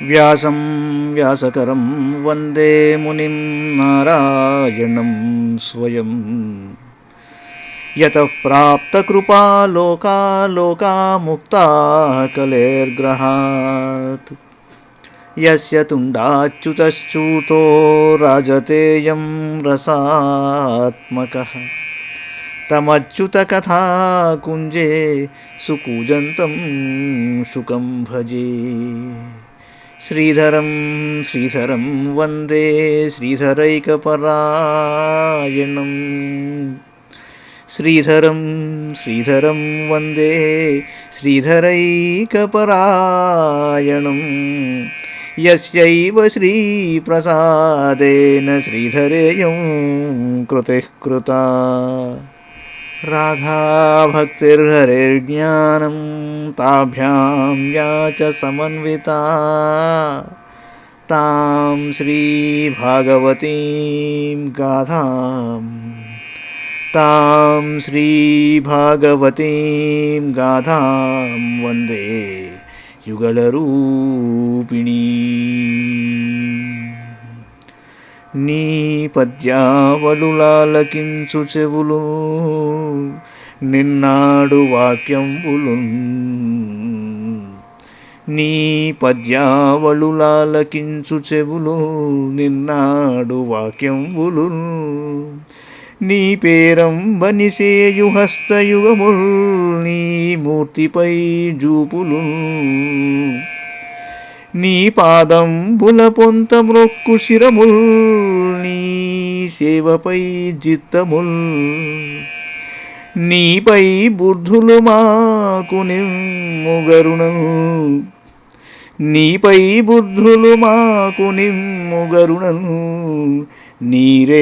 వ్యాసం వ్యాసకరం వందే మునిం నారాయణం స్వయం. యతః ప్రాప్తకృపా లోకా లోకాముక్తా కలేర్గ్రహాత్. యస్య తుండాచ్యుతశ్చ్యుతో రాజతేయం రసాత్మకః. తమచ్యుతకథాకుంజే సుకూజంతం శుకం భజే. శ్రీధరం శ్రీధరం వందే శ్రీధరైకపరాయణం. శ్రీధరం శ్రీధరం వందే శ్రీధరైకపరాయణం. యస్యైవ శ్రీప్రసాదేన శ్రీధరేయం కృతిః కృతా. రాధాభక్తిర్హరిర్జ్ఞానం తాభ్యాం యా చ సమన్వితా. తాం శ్రీభాగవతీం గాథాం వందే యుగళరూపిణీ. నీ పద్యావళులాలకించు చెవులు నిన్నాడు వాక్యంబులు. నీ పద్యావళులాలకించు చెవులు నిన్నాడు వాక్యంబులు. నీ పేరంబనిసేయు హస్తయుగముల్ నీ మూర్తిపై జూపులు. నీ పాదంబుల పొంత మ్రొక్కు శిరముల్ నీ సేవపై జిత్తముల్. నీపై బుద్ధులు మాకు నిమ్ముగరుణము. నీపై బుద్ధులు మాకు నిమ్ముగరుణము. నీరేజపత్రేక్షణ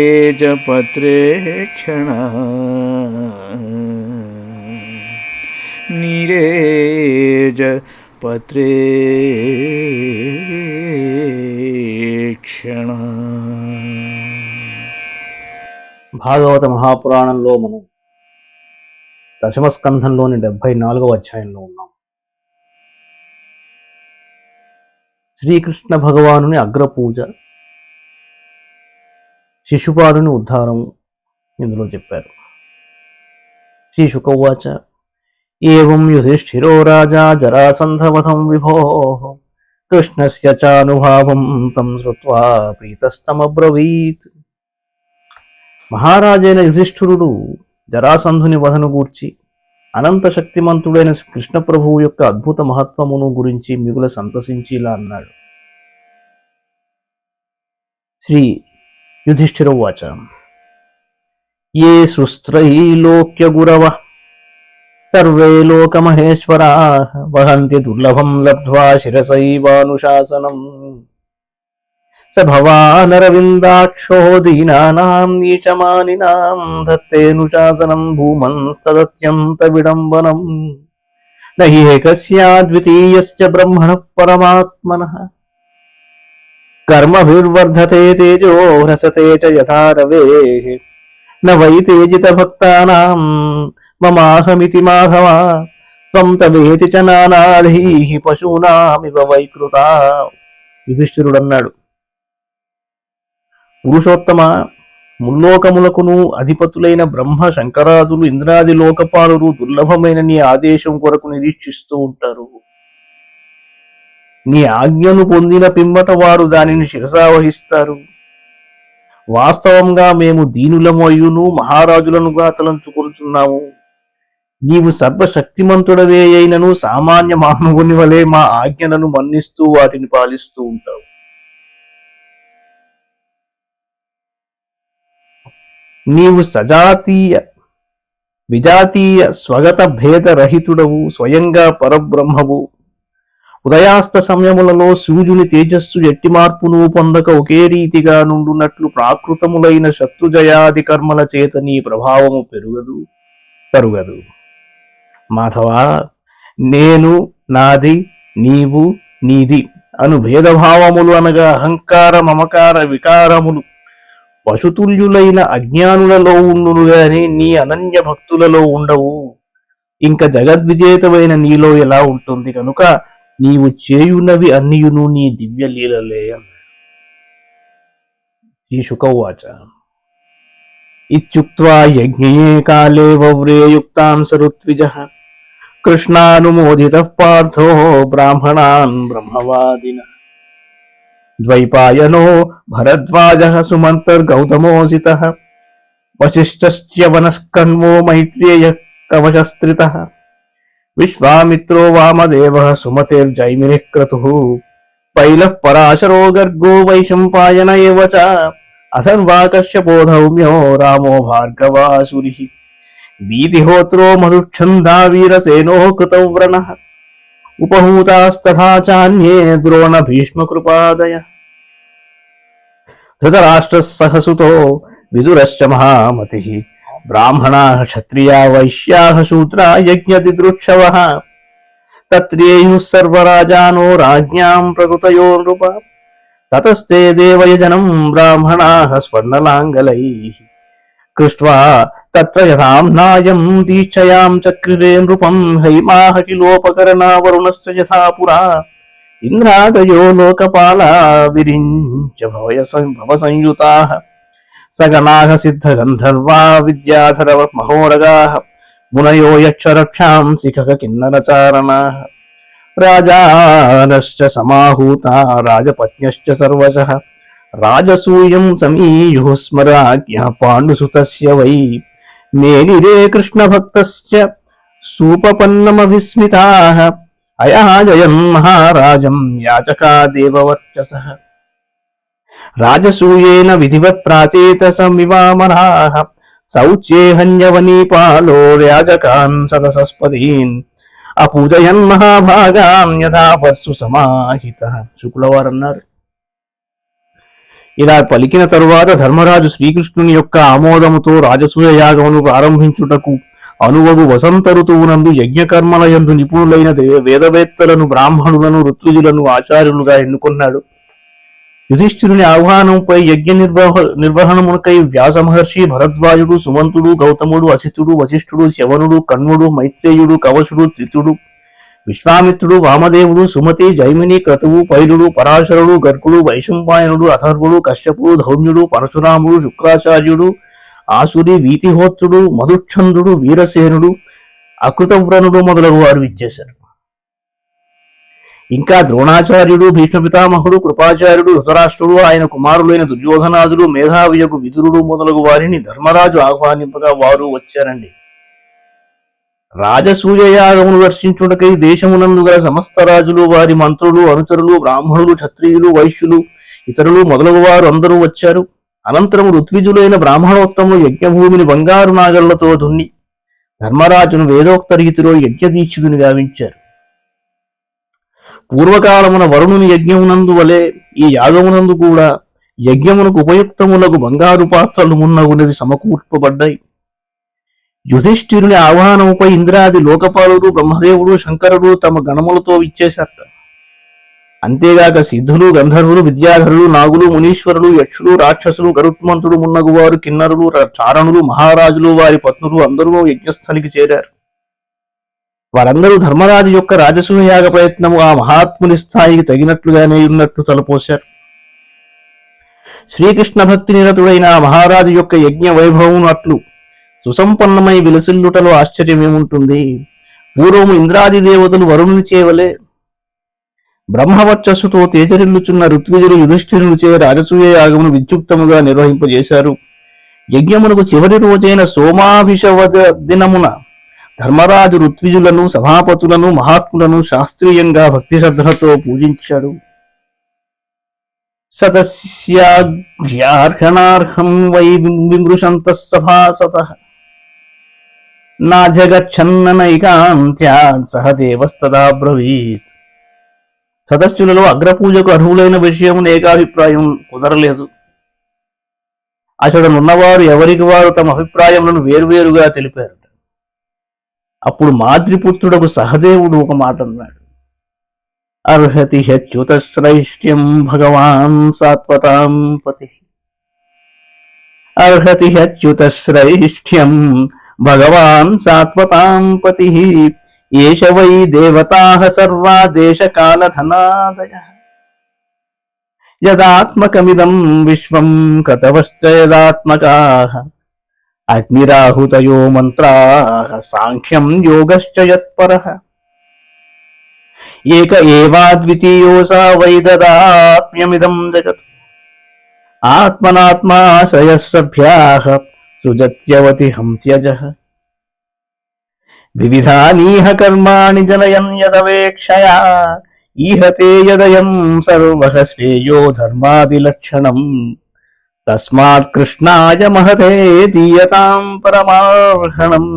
నీరేజ పత్రేక్షణ. భాగవత మహాపురాణంలో మనం దశమస్కంధంలోని 74వ అధ్యాయంలో ఉన్నాం. శ్రీకృష్ణ భగవానుని అగ్రపూజ, శిశుపాలుని ఉద్ధారం ఇందులో చెప్పారు. శ్రీ శుకౌవాచ ఏవం యుధిష్ఠిరో రాజా జరాసంధవధం విభో కృష్ణస్య చానుభావం తం శ్రుత్వా ప్రీతస్తమబ్రవీత్. మహారాజైన యుధిష్ఠిరుడు జరాసంధుని వధను గూర్చి అనంత శక్తిమంతుడైన కృష్ణప్రభువు యొక్క అద్భుత మహత్వమును గురించి మిగుల సంతసించి ఇలా అన్నాడు. శ్రీ యుధిష్ఠిరౌవాచ ఏ సుస్త్రైలోక్య గురవః సర్వే లోకమహేశ్వరాః వహంతి దుర్లభం లబ్ధ్వా శిరసైవానుశాసనం. స భవానరవిందాక్షో దీనానాం నీచమానినాం దత్తేనుశాసనం భూమన్స్తదత్యంత విడంబనం. నహి ఏకస్యాద్వితీయస్య బ్రహ్మణః పరమాత్మనః. కర్మభిర్వర్ధతే తేజో హ్రసతే చ యథా రవేః. న వై తేజిత భక్తానాం మమాహమితి మాధవ. త్వం తవేతి చ నానాధీః పశూనామివ వైకృతా. యుధిష్ఠిరుడన్నాడు, పురుషోత్తమ, ముల్లోకములకును అధిపతులైన బ్రహ్మ శంకరాదులు ఇంద్రాది లోకపాలురు దుర్లభమైన నీ ఆదేశం కొరకు నిరీక్షిస్తూ ఉంటారు. నీ ఆజ్ఞను పొందిన పిమ్మట వారు దానిని శిరసావహిస్తారు. వాస్తవంగా మేము దీనులము అయ్యును మహారాజులనుగా తలంచుకుంటున్నాము. నీవు సర్వశక్తిమంతుడవే అయినను సామాన్య మానవుని వలె మా ఆజ్ఞలను మన్నిస్తూ వాటిని పాలిస్తూ ఉంటావు. నీవు సజాతీయ విజాతీయ స్వగత భేద రహితుడవు, స్వయంగా పరబ్రహ్మవు. ఉదయాస్త సమయములలో సూర్యుని తేజస్సు ఎట్టి మార్పును పొందక ఒకే రీతిగా నుండునట్లు ప్రాకృతములైన శత్రుజయాది కర్మల చేత నీ ప్రభావము పెరుగదు తరుగదు. మాధవ, నేను, నాది, నీవు, నీది అను భేదభావములు అనగా అహంకార మమకార వికారములు పశుతుల్యులైన అజ్ఞానులలో ఉండును గాని నీ అనన్య భక్తులలో ఉండవు. ఇంకా జగద్విజేతమైన నీలో ఎలా ఉంటుంది కనుక నీవు చేయునవి అన్నియును నీ దివ్య లీలలే. శ్రీ శుకౌవాచ. ఇత్యుక్త్వా యజ్ఞే కాలే వవ్రే యుక్తాంస ఋత్విజః కృష్ణానుమోదితః పార్థో బ్రాహ్మణాన్ బ్రహ్మవాదినః. ద్వైపాయనో భరద్వాజః సుమంతర్గౌతమోసితః వశిష్ఠశ్చ వనస్కన్వో మైత్రేయః కవచస్త్రితః విశ్వామిత్రో వామదేవః సుమతేర్జైమినిః క్రతుః పైలః పరాశరో గర్గో వైశంపాయన ఏవ చ అథర్వా కశ్యపో ధౌమ్యో రామో భార్గవాసురిః వీతిహోత్రో మధుచ్ఛందా వీరసేనో కృతవ్రణః ఉపహూతాస్తథా చాన్యే ద్రోణ భీష్మకృపాదయః. ధృతరాష్ట్రः సహసుతో విదురశ్చ మహామతిః బ్రాహ్మణాః క్షత్రియాः వైశ్యాः శూద్రా యజ్ఞతిదృక్షవः తత్రేయుः సర్వరాజానో రాజ్ఞాం ప్రకృతయో నృప తతస్తే దేవయజనం బ్రాహ్మణాః స్వర్ణలాంగలైః కృష్ట్వా తత్ర యథాంనాయం దీక్షయాం చక్రిరే నృపం హైమాః కిలోపకరణా వరుణస్య యథా పురా ఇంద్రాదయో లోకపాలా విరించ భవసంయుతాః సగణాః సిద్ధగంధర్వా విద్యాధర మహోరగాః మునయో యక్షరక్షాంసి కిన్నరచారణాః రాజానశ్చ సమాహూతా రాజపత్న్యశ్చ సర్వశః రాజసూయం సమీయుః స్మరాజ్ఞః పాండుసుతస్య వై మేనిరే కృష్ణభక్తశ్చ సూపపన్నమవిస్మితాః అయాజయన్ మహారాజం యాచకా దేవవర్చసః రాజసూయేన విధివత్ ప్రాచేతసమివామరాః శౌచ్యే హన్యవనీపాలో యాజకాన్ సదసస్పదీన్ అపూజయన్ మహాభాగాన్ యథా పర్సు సమాహితః. శుక్లవారు అన్నారు. ఇలా పలికిన తరువాత ధర్మరాజు శ్రీకృష్ణుని యొక్క ఆమోదముతో రాజసూయ యాగమును ప్రారంభించుటకు అనువగు వసంత ఋతువునందు యజ్ఞకర్మల యందు నిపుణులైన వేదవేత్తలను బ్రాహ్మణులను ఋత్విజులను ఆచార్యులుగా ఎన్నుకున్నాడు. యుధిష్ఠిరుని ఆహ్వానంపై యజ్ఞ నిర్వహణమునకై వ్యాస మహర్షి, భరద్వాజుడు, సుమంతుడు, గౌతముడు, అసితుడు, వశిష్ఠుడు, శవనుడు, కణ్వుడు, మైత్రేయుడు, కవచుడు, త్రితుడు, విశ్వామిత్రుడు, వామదేవుడు, సుమతి, జైమిని, క్రతువు, పైలుడు, పరాశరుడు, గర్గుడు, వైశంపాయనుడు, అథర్వుడు, కశ్యపుడు, ధౌమ్యుడు, పరశురాముడు, శుక్రాచార్యుడు, ఆసురి, వీతిహోత్రుడు, మధుచ్ఛందుడు, వీరసేనుడు, అకృతవ్రణుడు మొదలగు వారు విచ్చేశారు. ఇంకా ద్రోణాచార్యుడు, భీష్మ పితామహుడు, కృపాచార్యుడు, ధృతరాష్ట్రుడు, ఆయన కుమారులైన దుర్యోధనాదులు, మేధావియగు విదురుడు మొదలగు వారిని ధర్మరాజు ఆహ్వానింపగా వారు వచ్చారండి. రాజసూయ యాగమును దర్శించుటకై దేశమునందు గల సమస్త రాజులు, వారి మంత్రులు, అనుచరులు, బ్రాహ్మణులు, క్షత్రియులు, వైశ్యులు, ఇతరులు మొదలగు వారు అందరూ వచ్చారు. అనంతరము ఋత్విజులైన బ్రాహ్మణోత్తములు యజ్ఞభూమిని బంగారు నాగళ్లతో దున్ని ధర్మరాజును వేదోక్త రీతిలో యజ్ఞదీక్షుడిని గావించారు. పూర్వకాలమున వరుణుని యజ్ఞమునందు వలె ఈ యాగమునందు కూడా యజ్ఞమునకు ఉపయుక్తములకు బంగారు పాత్రలు మున్నగునవి సమకూర్పబడ్డాయి. యుధిష్ఠిరుని ఆహ్వానముపై ఇంద్రాది లోకపాలుడు, బ్రహ్మదేవుడు, శంకరుడు తమ గణములతో విచ్చేశారట. అంతేగాక సిద్ధులు, గంధర్వులు, విద్యాధరులు, నాగులు, మునీశ్వరులు, యక్షులు, రాక్షసులు, గరుత్మంతుడు మున్నగువారు, కిన్నరులు, చారణులు, మహారాజులు, వారి పత్నులు అందరూ యజ్ఞస్థలికి చేరారు. వారందరూ ధర్మరాజు యొక్క రాజసూయాగ ప్రయత్నము ఆ మహాత్ముని స్థాయికి తగినట్లుగానే ఉన్నట్లు తలపోశారు. శ్రీకృష్ణ భక్తి నిరతుడైన ఆ మహారాజు యొక్క యజ్ఞ వైభవం అట్లు సుసంపన్నమై విలసిల్లుటలో ఆశ్చర్యమేముంటుంది. పూర్వము ఇంద్రాది దేవతలు వరుణుని చేవలే బ్రహ్మవర్చస్సుతో తేజరిల్లుచున్న ఋత్విజులు యుధిష్ఠిరుని చే రాజసూయ యాగమును విద్యుక్తముగా నిర్వహింపజేశారు. యజ్ఞమునకు చివరి రోజైన సోమాభిషవ దినమున ధర్మరాజు ఋత్విజులను, సభాపతులను, మహాత్ములను శాస్త్రీయంగా భక్తి శ్రద్ధలతో పూజించాడు. సతస్యార్హణార్హం వై విమృశంతః సభాసతః నా జగచ్చన్ననైకాంత్యాన్ సహ దేవస్తదా బ్రవీత్. సదస్సులలో అగ్రపూజకు అర్హులైన విషయమున ఏకాభిప్రాయం కుదరలేదు. అచడనున్నవారు ఎవరికి వారు తమ అభిప్రాయములను వేరువేరుగా తెలిపారు. అప్పుడు మాద్రిపుత్రుడకు సహదేవుడు ఒక మాట అన్నాడు. అర్హతి హ్యుతశ్రైష్ట్యం భగవాన్ సాత్వతాం పతి. అర్హతి హ్యుతశ్రైష్ట్యం భగవాన్ సాత్వతాం పతి. ఏష వై దేవతాః సర్వా దేశకాలధనాదయః యదాత్మకమిదం విశ్వం కతవశ్చ యదాత్మకాః అగ్నిరాహుతయో మంత్రాః సాంఖ్యం యోగశ్చ యత్పరః ఏక ఏవాద్వితీయోసా వై దదాత్మ్యమిదం జగత్ ఆత్మనాత్మాశ్రయः సభ్యాః సృజత్యవతి హంత్యజః వివిధానీహ కర్మాణి జనయన్ యదవేక్షయా ఈహతే యదయం సర్వః శ్రేయో ధర్మాదిలక్షణం తస్మాత్ కృష్ణాయ మహతే దీయతాం పరమార్హణం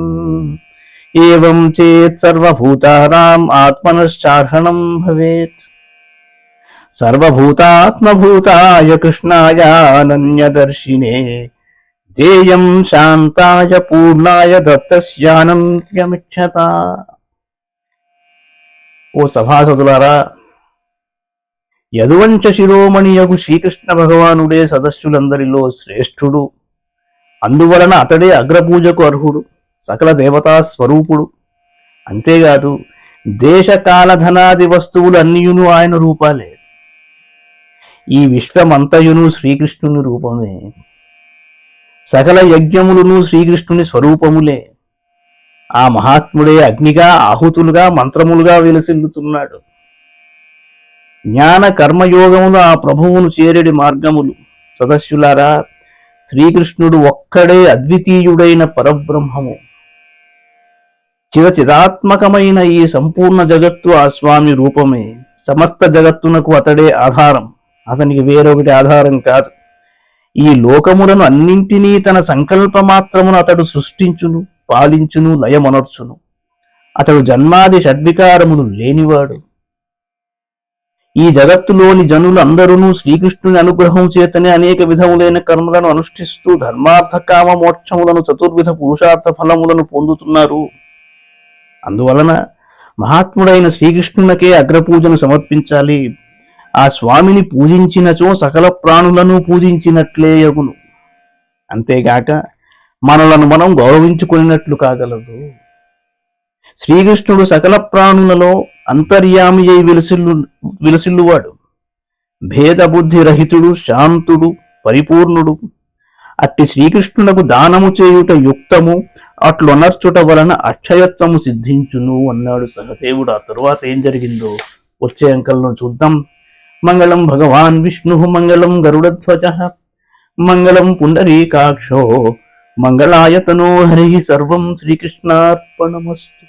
ఏవం చేత్ సర్వభూతానాం ఆత్మనశ్చార్హణం భవేత్ సర్వభూతాత్మభూతాయ కృష్ణాయ అనన్యదర్శినే దేయం శాంతాయ పూర్ణాయ దత్తస్యానంత్యమిక్షత. ఓ సభాసదులారా, యదువంశ శిరోమణియగు శ్రీకృష్ణ భగవానుడే సదస్సులందరిలో శ్రేష్ఠుడు. అందువలన అతడే అగ్రపూజకు అర్హుడు, సకల దేవతా స్వరూపుడు. అంతేకాదు, దేశకాలధనాది వస్తువులు అన్నియును ఆయన రూపాలే. ఈ విశ్వమంతయును శ్రీకృష్ణుని రూపమే. సకల యజ్ఞములను శ్రీకృష్ణుని స్వరూపములే. ఆ మహాత్ముడే అగ్నిగా, ఆహుతులుగా, మంత్రములుగా విలసిల్లుతున్నాడు. జ్ఞాన కర్మయోగములు ఆ ప్రభువును చేరేడి మార్గములు. సదస్సులారా, శ్రీకృష్ణుడు ఒక్కడే అద్వితీయుడైన పరబ్రహ్మము. చిదాత్మకమైన ఈ సంపూర్ణ జగత్తు ఆ స్వామి రూపమే. సమస్త జగత్తునకు అతడే ఆధారం, అతనికి వేరొకటి ఆధారం కాదు. ఈ లోకములను అన్నింటినీ తన సంకల్పమాత్రమును అతడు సృష్టించును, పాలించును, లయమనర్చును. అతడు జన్మాది షడ్వికారములు లేనివాడు. ఈ జగత్తులోని జనులు అందరూ శ్రీకృష్ణుని అనుగ్రహం చేతనే అనేక విధములైన కర్మలను అనుష్ఠిస్తూ ధర్మార్థ కామ మోక్షములను, చతుర్విధ పురుషార్థ ఫలములను పొందుతున్నారు. అందువలన మహాత్ముడైన శ్రీకృష్ణునకే అగ్రపూజను సమర్పించాలి. ఆ స్వామిని పూజించినచో సకల ప్రాణులను పూజించినట్లే యగును. అంతేగాక మనలను మనం గౌరవించుకున్నట్లు కాగలదు. శ్రీకృష్ణుడు సకల ప్రాణులలో అంతర్యామి అయి విలసిల్లువాడు. భేదబుద్ధి రహితుడు, శాంతుడు, పరిపూర్ణుడు. అట్టి శ్రీకృష్ణునకు దానము చేయుట యుక్తము, అట్లొనర్చుట వలన అక్షయత్వము సిద్ధించును అన్నాడు సహదేవుడు. ఆ తరువాత ఏం జరిగిందో వచ్చే అంకల్లో చూద్దాం. మంగళం భగవాన్ విష్ణు, మంగళం గరుడధ్వజ, మంగళం పుండరీకాక్షో, మంగళాయతనో హరి. సర్వం శ్రీకృష్ణార్పణమస్తు.